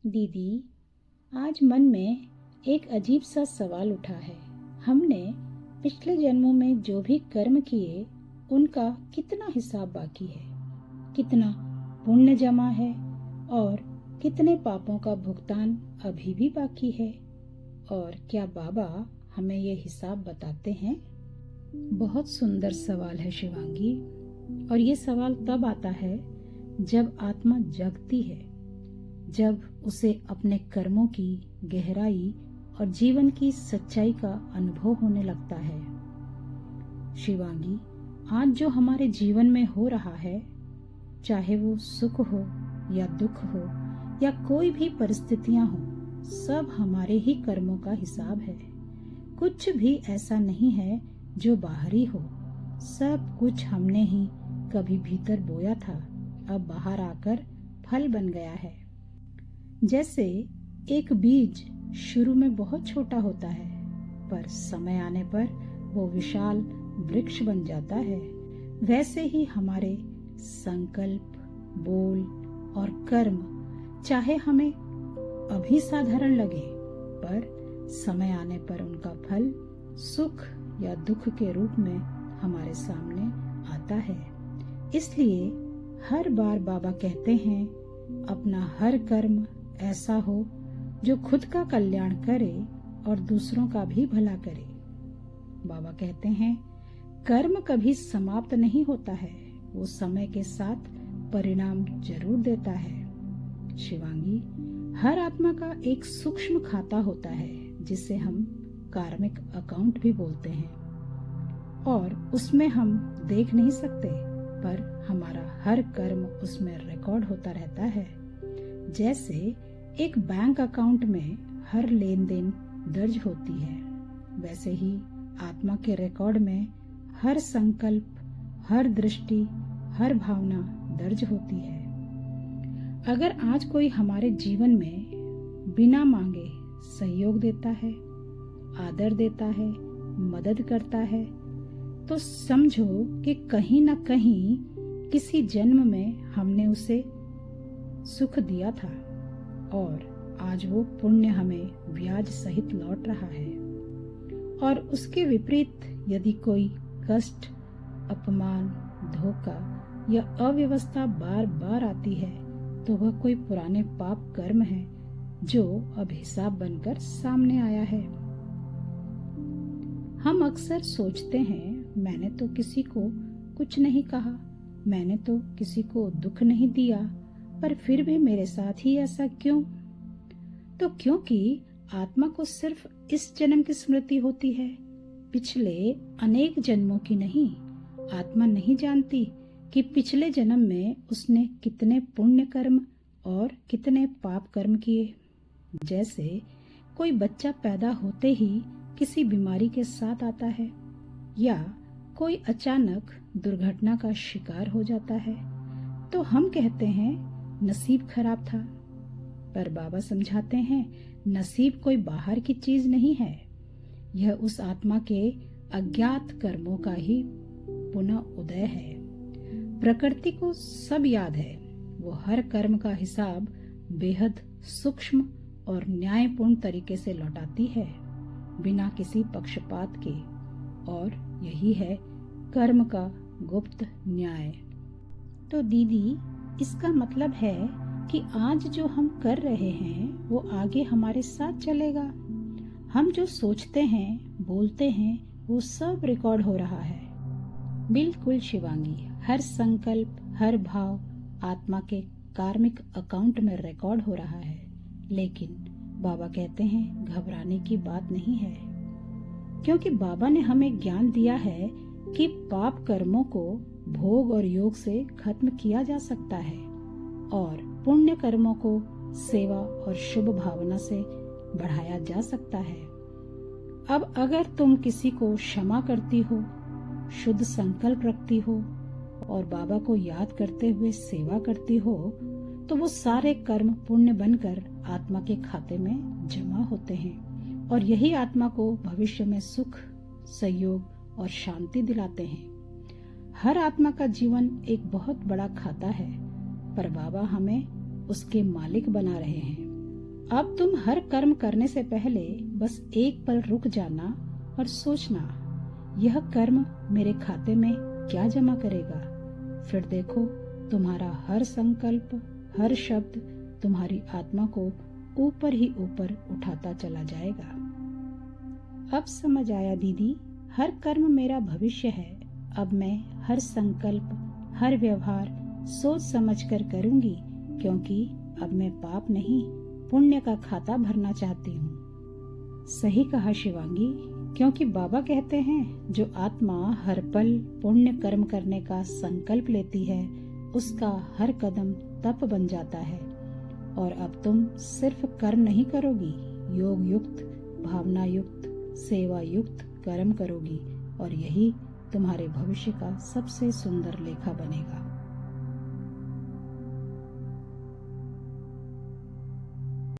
दीदी, आज मन में एक अजीब सा सवाल उठा है। हमने पिछले जन्मों में जो भी कर्म किए उनका कितना हिसाब बाकी है, कितना पुण्य जमा है और कितने पापों का भुगतान अभी भी बाकी है, और क्या बाबा हमें ये हिसाब बताते हैं? बहुत सुंदर सवाल है शिवांगी, और ये सवाल तब आता है जब आत्मा जगती है, जब उसे अपने कर्मों की गहराई और जीवन की सच्चाई का अनुभव होने लगता है। शिवांगी, आज जो हमारे जीवन में हो रहा है, चाहे वो सुख हो या दुख हो या कोई भी परिस्थितियां हो, सब हमारे ही कर्मों का हिसाब है। कुछ भी ऐसा नहीं है जो बाहरी हो, सब कुछ हमने ही कभी भीतर बोया था, अब बाहर आकर फल बन गया है। जैसे एक बीज शुरू में बहुत छोटा होता है, पर समय आने पर वो विशाल वृक्ष बन जाता है, वैसे ही हमारे संकल्प, बोल और कर्म चाहे हमें अभी साधारण लगे, पर समय आने पर उनका फल सुख या दुख के रूप में हमारे सामने आता है। इसलिए हर बार बाबा कहते हैं, अपना हर कर्म ऐसा हो जो खुद का कल्याण करे और दूसरों का भी भला करे। बाबा कहते हैं, कर्म कभी समाप्त नहीं होता है, वो समय के साथ परिणाम जरूर देता है। शिवांगी, हर आत्मा का एक सूक्ष्म खाता होता है जिसे हम कार्मिक अकाउंट भी बोलते हैं, और उसमें हम देख नहीं सकते, पर हमारा हर कर्म उसमें रिकॉर्ड होता रहता है। जैसे एक बैंक अकाउंट में हर लेन देन दर्ज होती है, वैसे ही आत्मा के रिकॉर्ड में हर संकल्प, हर दृष्टि, हर भावना दर्ज होती है। अगर आज कोई हमारे जीवन में बिना मांगे सहयोग देता है, आदर देता है, मदद करता है, तो समझो कि कहीं न कहीं किसी जन्म में हमने उसे सुख दिया था, और आज वो पुण्य हमें ब्याज सहित लौट रहा है। और उसके विपरीत यदि कोई कष्ट, अपमान, धोखा या अव्यवस्था बार बार आती है, तो वह कोई पुराने पाप कर्म है जो अब हिसाब बनकर सामने आया है। हम अक्सर सोचते हैं, मैंने तो किसी को कुछ नहीं कहा, मैंने तो किसी को दुख नहीं दिया, पर फिर भी मेरे साथ ही ऐसा क्यों? तो क्योंकि आत्मा को सिर्फ इस जन्म की स्मृति होती है, पिछले अनेक जन्मों की नहीं। आत्मा नहीं जानती कि पिछले जन्म में उसने कितने पुण्य कर्म और कितने पाप कर्म किए। जैसे कोई बच्चा पैदा होते ही किसी बीमारी के साथ आता है, या कोई अचानक दुर्घटना का शिकार हो जाता है, तो हम कहते हैं नसीब खराब था। पर बाबा समझाते हैं, नसीब कोई बाहर की चीज नहीं है, यह उस आत्मा के अज्ञात कर्मों का ही पुनः उदय है। प्रकृति को सब याद है, वो हर कर्म का हिसाब बेहद सूक्ष्म और न्यायपूर्ण तरीके से लौटाती है, बिना किसी पक्षपात के, और यही है कर्म का गुप्त न्याय। तो दीदी, इसका मतलब है कि आज जो हम कर रहे हैं वो आगे हमारे साथ चलेगा। हम जो सोचते हैं, बोलते हैं, वो सब रिकॉर्ड हो रहा है। बिल्कुल शिवांगी, हर संकल्प, हर भाव आत्मा के कार्मिक अकाउंट में रिकॉर्ड हो रहा है। लेकिन बाबा कहते हैं, घबराने की बात नहीं है, क्योंकि बाबा ने हमें ज्ञान दिया है कि पाप कर्मों को भोग और योग से खत्म किया जा सकता है, और पुण्य कर्मों को सेवा और शुभ भावना से बढ़ाया जा सकता है। अब अगर तुम किसी को क्षमा करती हो, शुद्ध संकल्प रखती हो और बाबा को याद करते हुए सेवा करती हो, तो वो सारे कर्म पुण्य बनकर आत्मा के खाते में जमा होते हैं, और यही आत्मा को भविष्य में सुख, सहयोग और शांति दिलाते हैं। हर आत्मा का जीवन एक बहुत बड़ा खाता है, पर बाबा हमें उसके मालिक बना रहे हैं। अब तुम हर कर्म करने से पहले बस एक पल रुक जाना और सोचना, यह कर्म मेरे खाते में क्या जमा करेगा। फिर देखो, तुम्हारा हर संकल्प, हर शब्द तुम्हारी आत्मा को ऊपर ही ऊपर उठाता चला जाएगा। अब समझ आया दीदी, हर कर्म मेरा भविष्य है। अब मैं हर संकल्प, हर व्यवहार सोच समझ कर करूंगी, क्योंकि अब मैं पाप नहीं, पुण्य का खाता भरना चाहती हूँ। सही कहा शिवांगी, क्योंकि बाबा कहते हैं जो आत्मा हर पल पुण्य कर्म करने का संकल्प लेती है, उसका हर कदम तप बन जाता है। और अब तुम सिर्फ कर्म नहीं करोगी, योग युक्त, भावना युक्त, सेवा युक्त कर्म करोगी, और यही तुम्हारे भविष्य का सबसे सुंदर लेखा बनेगा।